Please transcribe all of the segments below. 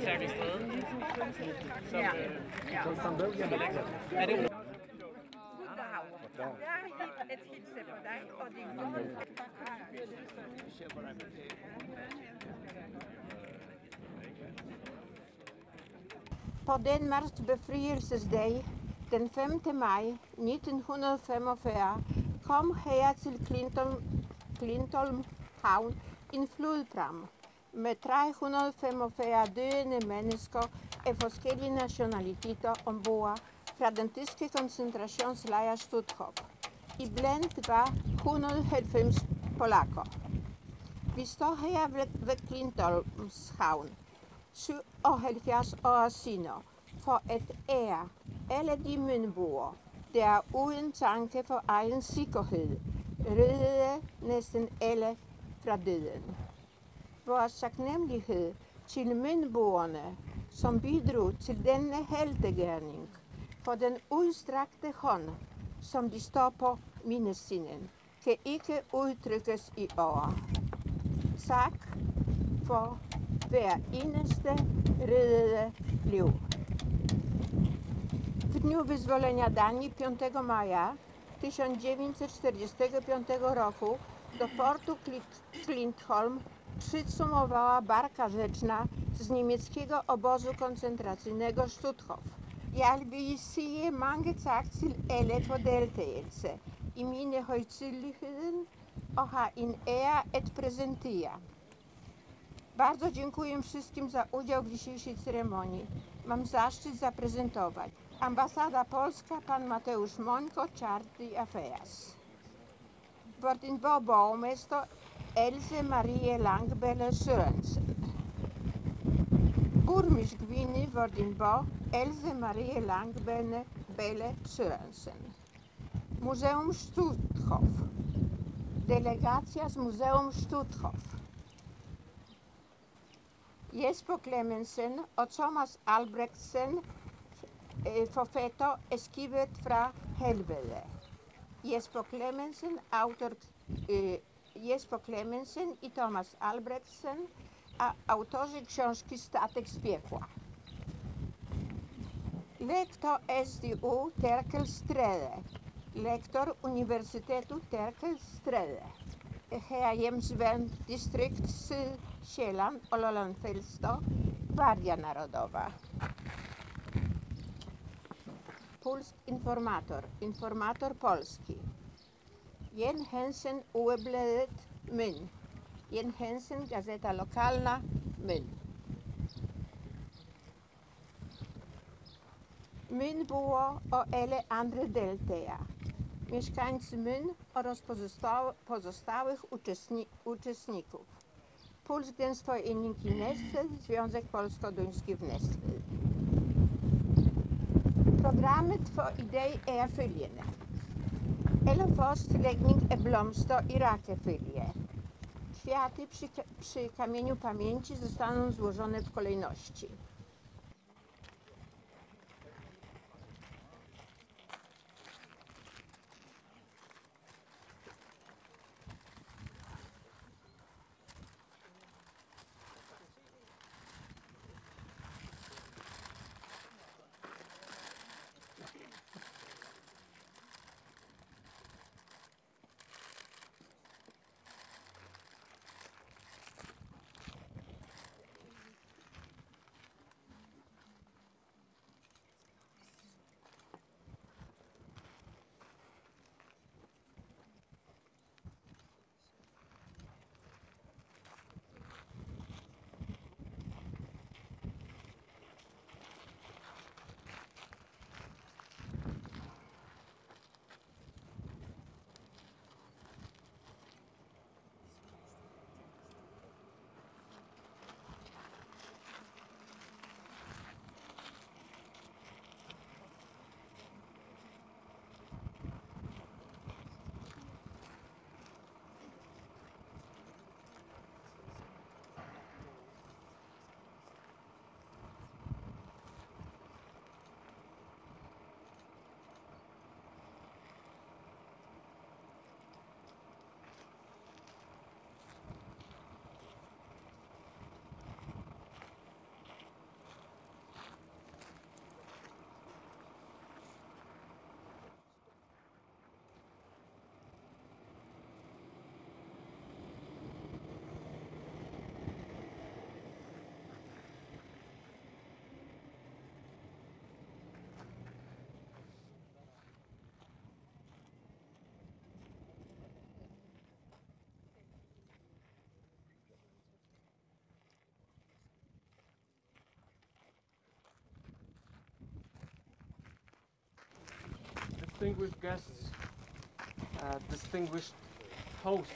Terkel Stræde, som er det et hilse på dig og din kone. På Danmarks befrielsesdag, den 5. maj 1945, kom her til Klintholm Havn en flodpram med 345 døende mennesker af forskellige nationaliteter ombord fra den tyske koncentrationslejr Stutthof. Iblandt var 190 polakker. Vi står her ved Klintholm Havn, 77 år senere, for at ære alle de mønboere, der uden tanke for egen sikkerhed reddede næsten alle fra døden. Vores taknemmelighed til mønboerne, som bidrog til denne heltegerning, for den udstrakte hånd, som de står på mindestenen, kan ikke udtrykkes i ord. Tak for hver eneste reddede liv. W dniu wyzwolenia Danii 5 maja 1945 roku do portu Klintholm przycumowała barka rzeczna z niemieckiego obozu koncentracyjnego Stutthof. Jeg vil sige mange tak til alle for deltagelse i Mindehøjtideligheden og har en ære at præsentere. Bardzo dziękuję wszystkim za udział w dzisiejszej ceremonii. Mam zaszczyt zaprezentować ambasada polska, pan Mateusz Mońko, Charity Affairs. Vordingborg borgmester Else Marie Langbelle Sørensen. Burmistrz gminy Vordingborg Else Marie Langbelle Sørensen. Muzeum Stutthof. Delegacja z Muzeum Stutthof. Jesper Clemmensen og Thomas Albrechtsen, forfatter af Skibet fra helvede. Jesper Clemmensen i Thomas Albrechtsen, autorzy książki Statek z piekła. Lektor SDU Terkel Stræde, lektor Universitetu Terkel Stræde. Herhjemsvend distrikt Sydsjælland og Lolland-Falster, Gwardia Narodowa. Polsk informator, informator polski. Jen Hansen, Ugebladet Møn. Jen Hansen, gazeta lokalna Møn. Mønboere og alle andre deltagere. Mieszkańcy Møn oraz pozostałych uczestników. Polsk-Dansk Forening i Næstved, Związek Polsko-Duński w Næstved. Programmet for i dag er følgende. Allerførst lægning af blomster i rækkefølge. Kwiaty przy kamieniu pamięci zostaną złożone w kolejności. distinguished guests, distinguished hosts,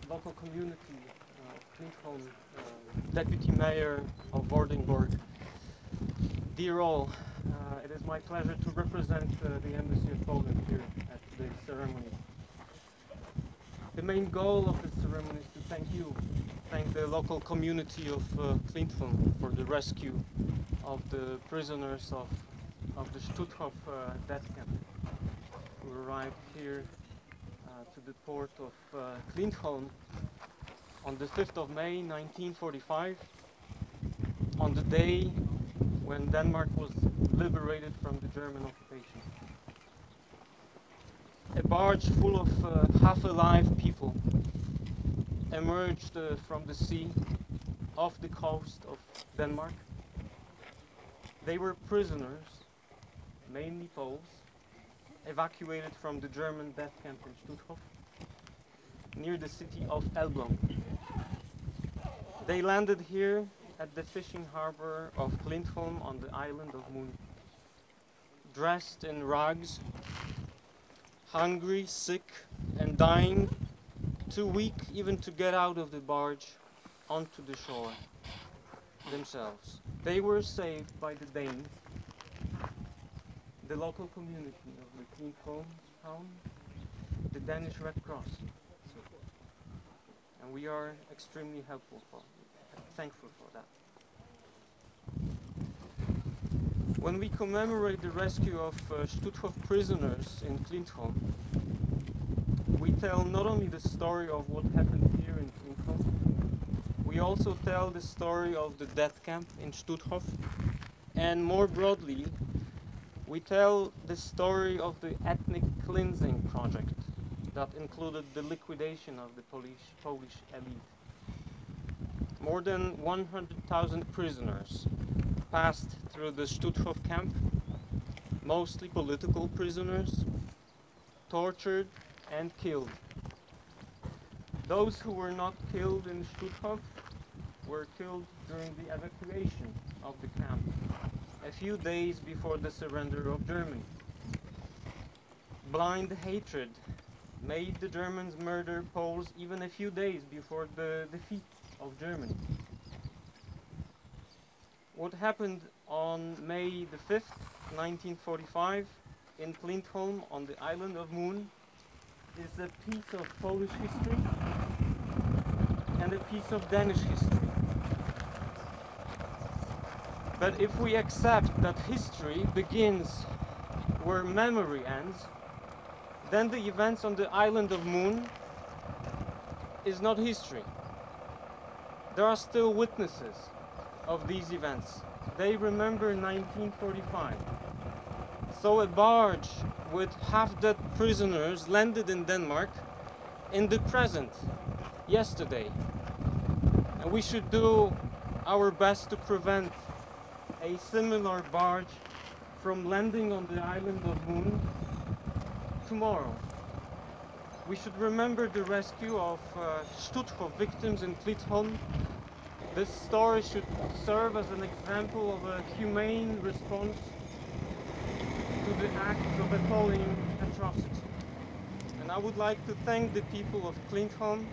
local community, Klintholm, Deputy Mayor of Vordingborg. Dear all, it is my pleasure to represent the Embassy of Poland here at today's ceremony. The main goal of this ceremony is to thank the local community of Klintholm for the rescue of the prisoners of the Stutthof death camp, who arrived here to the port of Klintholm on the 5th of May 1945, on the day when Denmark was liberated from the German occupation. A barge full of half-alive people emerged from the sea off the coast of Denmark. They were prisoners, mainly Poles, evacuated from the German death camp in Stutthof, near the city of Elbląg. They landed here at the fishing harbor of Klintholm on the island of Moon, dressed in rags, hungry, sick, and dying, too weak even to get out of the barge onto the shore themselves. They were saved by the Danes, the local community of the Klintholm Havn, the Danish Red Cross, and we are extremely thankful for that. When we commemorate the rescue of Stutthof prisoners in Klintholm, we tell not only the story of what happened here in Klintholm, we also tell the story of the death camp in Stutthof, and more broadly, we tell the story of the ethnic cleansing project that included the liquidation of the Polish elite. More than 100,000 prisoners passed through the Stutthof camp, mostly political prisoners, tortured and killed. Those who were not killed in Stutthof were killed during the evacuation of the camp, a few days before the surrender of Germany. Blind hatred made the Germans murder Poles even a few days before the defeat of Germany. What happened on May the 5th, 1945, in Klintholm on the island of Moon is a piece of Polish history and a piece of Danish history. But if we accept that history begins where memory ends, then the events on the island of Moon is not history. There are still witnesses of these events. They remember 1945. So a barge with half-dead prisoners landed in Denmark in the present, yesterday. And we should do our best to prevent a similar barge from landing on the island of Moon tomorrow. We should remember the rescue of Stutthof victims in Klintholm. This story should serve as an example of a humane response to the acts of appalling atrocity. And I would like to thank the people of Klintholm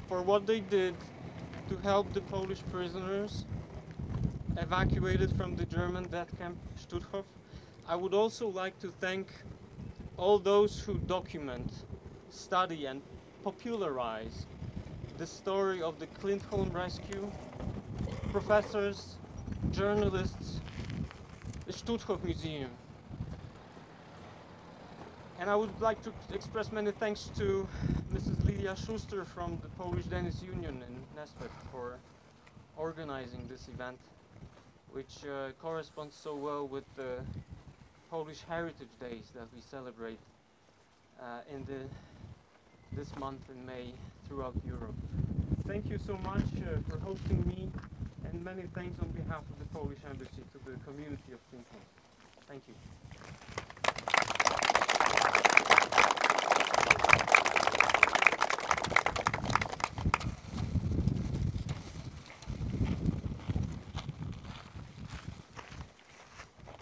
for what they did to help the Polish prisoners evacuated from the German death camp Stutthof. I would also like to thank all those who document, study and popularize the story of the Klintholm rescue, professors, journalists, the Stutthof Museum. And I would like to express many thanks to Mrs. Lilia Schuster from the Polish-Danish Union in Næstved for organizing this event, which corresponds so well with the Polish Heritage Days that we celebrate this month in May throughout Europe. Thank you so much for hosting me, and many thanks on behalf of the Polish Embassy to the community of Klintholm. Thank you.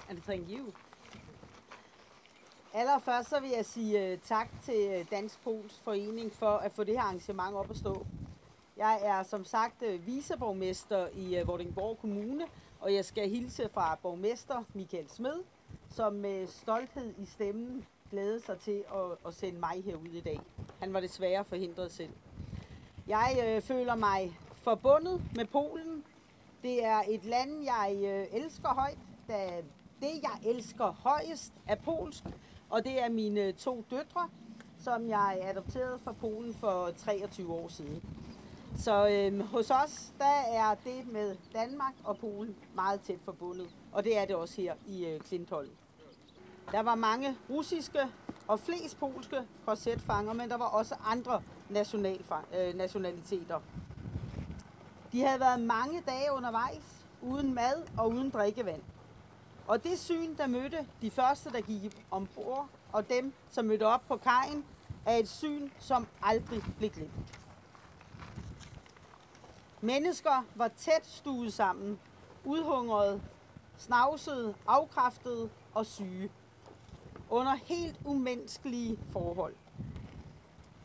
And thank you. Allerførst så vil jeg sige tak til Dansk Forening for at få det her arrangement op at stå. Jeg er som sagt viceborgmester i Vordingborg Kommune, og jeg skal hilse fra borgmester Michael Smed, som med stolthed i stemmen glæder sig til at sende mig herud i dag. Han var desværre forhindret selv. Jeg føler mig forbundet med Polen. Det er et land, jeg elsker højt, da det, jeg elsker højest, er polsk, og det er mine 2 døtre, som jeg adopterede fra Polen for 23 år siden. Så hos os, der er det med Danmark og Polen meget tæt forbundet, og det er det også her i Klintholm. Der var mange russiske og flest polske KZ-fanger, men der var også andre nationaliteter. De havde været mange dage undervejs, uden mad og uden drikkevand. Og det syn, der mødte de første, der gik ombord, og dem, som mødte op på kajen, er et syn, som aldrig blev glemt. Mennesker var tæt stuet sammen, udhungrede, snavsede, afkræftede og syge, under helt umenneskelige forhold.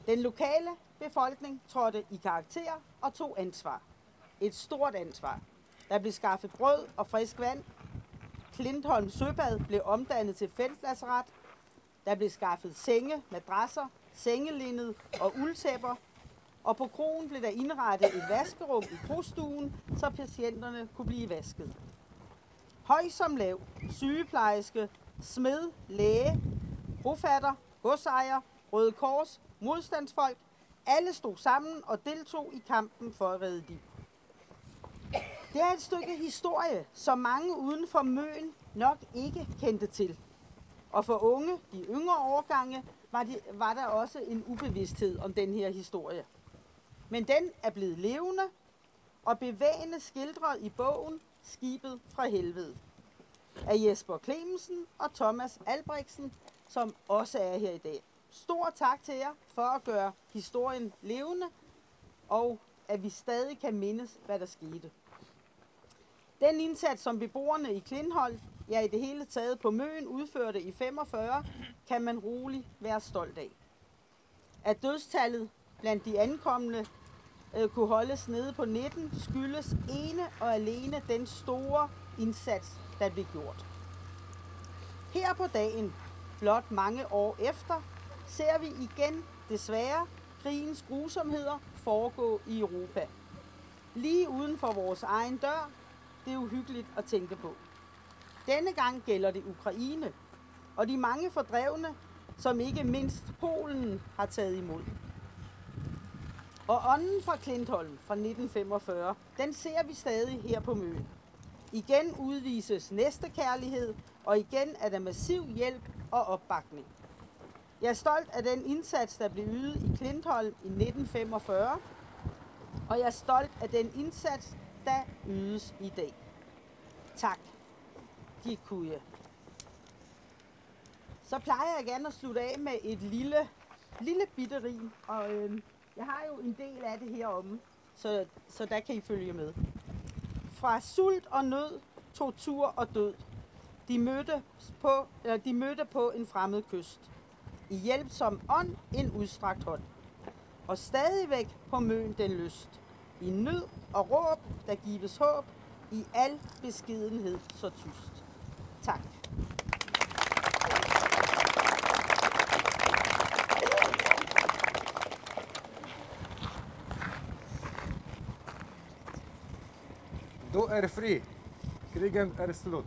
Den lokale befolkning trådte i karakter og tog ansvar. Et stort ansvar. Der blev skaffet brød og frisk vand. Klintholm Søbad blev omdannet til feltlazaret. Der blev skaffet senge, madrasser, sengelinned og uldtæpper. Og på kroen blev der indrettet et vaskerum i krogstuen, så patienterne kunne blive vasket. Høj som lav, sygeplejerske, smed, læge, bofatter, godsejer, Røde Kors, modstandsfolk, alle stod sammen og deltog i kampen for at redde liv. Det er et stykke historie, som mange uden for Møn nok ikke kendte til. Og for unge, de yngre årgange, var der også en ubevidsthed om den her historie. Men den er blevet levende og bevægende skildret i bogen Skibet fra helvede af Jesper Clemensen og Thomas Albrechtsen, som også er her i dag. Stor tak til jer for at gøre historien levende, og at vi stadig kan mindes, hvad der skete. Den indsats, som beboerne i Klintholm, ja i det hele taget på Møn, udførte i 45, kan man roligt være stolt af. At dødstallet blandt de ankommende kunne holdes nede på 19, skyldes ene og alene den store indsats, der blev gjort. Her på dagen, blot mange år efter, ser vi igen desværre krigens grusomheder foregå i Europa. Lige uden for vores egen dør. Det er uhyggeligt at tænke på. Denne gang gælder det Ukraine og de mange fordrevne, som ikke mindst Polen har taget imod. Og ånden fra Klintholm fra 1945, den ser vi stadig her på Møn. Igen udvises næstekærlighed, og igen er der massiv hjælp og opbakning. Jeg er stolt af den indsats, der blev ydet i Klintholm i 1945, og jeg er stolt af den indsats, der ydes i dag. Tak. Dziękuję. Så plejer jeg gerne at slutte af med et lille bitte rim, og jeg har jo en del af det heromme, så der kan I følge med. Fra sult og nød, tortur og død, de mødte på en fremmed kyst. I hjælpsom ånd en udstrakt hånd. Og stadigvæk på Møn den lyst. I nød og råb, der gives håb, i al beskedenhed så tyst. Tak. Du er fri. Krigen er slut.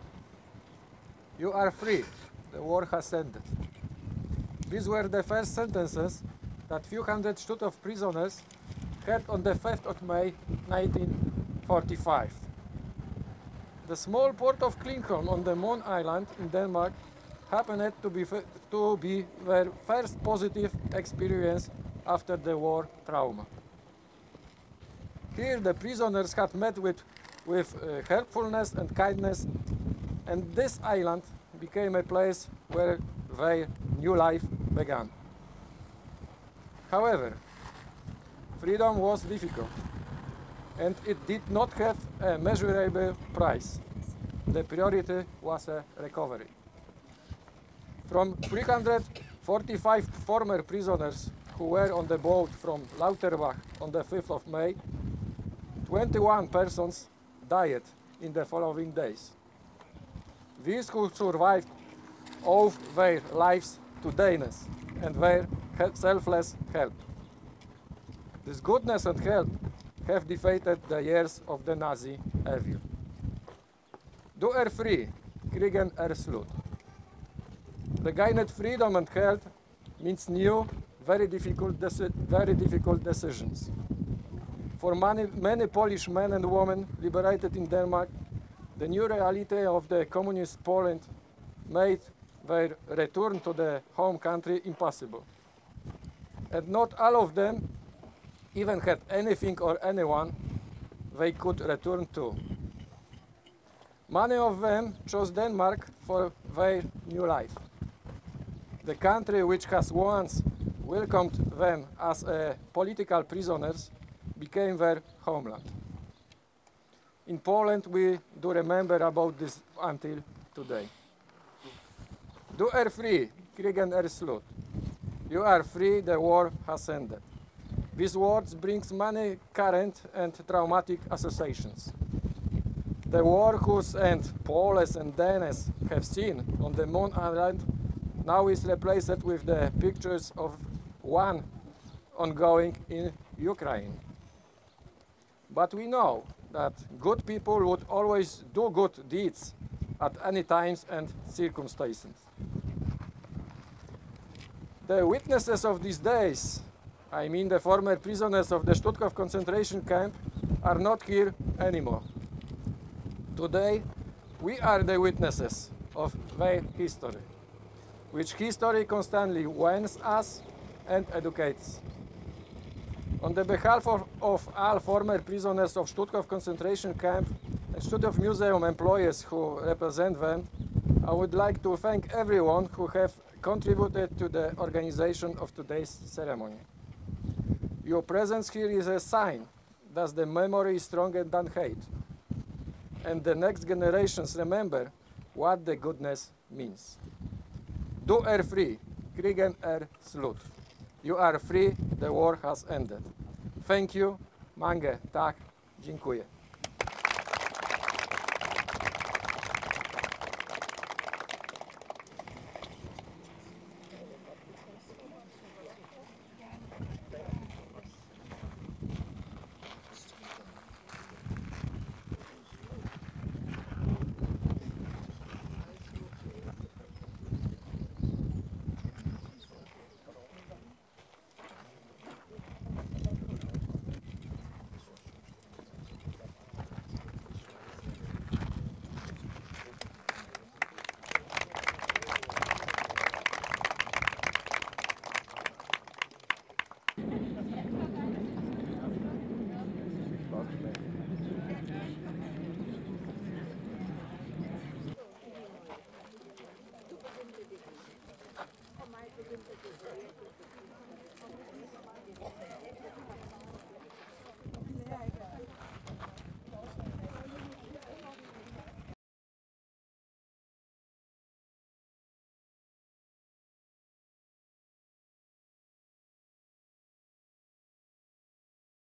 You are free. The war has ended. These were the first sentences that few hundred Stutthof prisoners heard on the 5th of May 1945. The small port of Klintholm on the Mon Island in Denmark happened to be their first positive experience after the war trauma. Here the prisoners had met with helpfulness and kindness, and this island became a place where their new life began. However, freedom was difficult, and it did not have a measurable price. The priority was a recovery. From 345 former prisoners who were on the boat from Lauterbach on the 5th of May, 21 persons died in the following days. These who survived owe their lives to Danes and their selfless help. This goodness and help have defeated the years of the Nazi evil. Du fri, krigen slut. The gained freedom and health means new, very difficult decisions. For many Polish men and women liberated in Denmark, the new reality of the communist Poland made their return to the home country impossible. And not all of them even had anything or anyone they could return to. Many of them chose Denmark for their new life. The country which has once welcomed them as political prisoners became their homeland. In Poland, we do remember about this until today. Du fri, krigen slut. You are free, the war has ended. These words bring many current and traumatic associations. The war whose end Poles and Danes have seen on the Moon Island now is replaced with the pictures of one ongoing in Ukraine. But we know that good people would always do good deeds at any times and circumstances. The witnesses of these days, I mean the former prisoners of the Stutthof concentration camp, are not here anymore. Today, we are the witnesses of their history, which history constantly warns us and educates. On the behalf of all former prisoners of Stutthof concentration camp and Stutthof Museum employees who represent them, I would like to thank everyone who have contributed to the organization of today's ceremony. Your presence here is a sign that the memory is stronger than hate, and the next generations remember what the goodness means. Du fri, krigen slut. You are free, the war has ended. Thank you, mange tak, dziękuję.